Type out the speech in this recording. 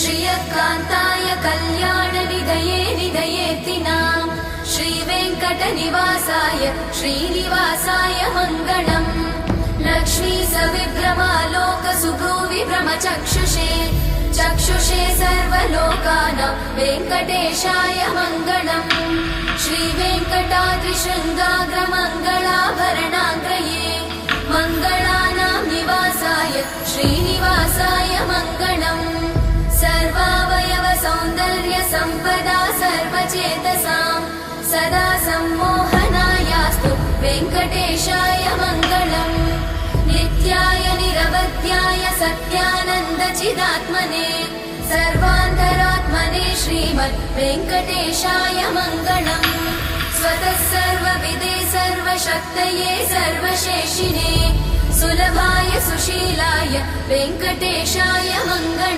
श्रियकान्ताय कल्याणनिधये निधयेतिनाम् श्रीवेङ्कटनिवासाय श्रीनिवासाय मङ्गलम् लक्ष्मी सविभ्रमालोकसुभ्रूविभ्रमचक्षुषे चक्षुषे सर्वलोकानां वेङ्कटेशाय मङ्गलम् श्रीवेङ्कटाद्रिशृङ्गाग्रमङ्गलाभरणाग्रये मङ्गलानां निवासाय श्रीनिवासाय मङ्गलम् सर्वावयव सौन्दर्य सम्पदा सर्वचेतसां सदा सम्मोहनायास्तु वेङ्कटेशाय मङ्गलम् नित्याय निरवध्याय सत्यानन्दचिदात्मने सर्वान्तरात्मने श्रीमद् वेङ्कटेशाय मङ्गलम् स्वतः सर्वविदे सर्वशक्तये सर्वशेषिणे सुलभाय सुशीलाय वेङ्कटेशाय मङ्गलम्।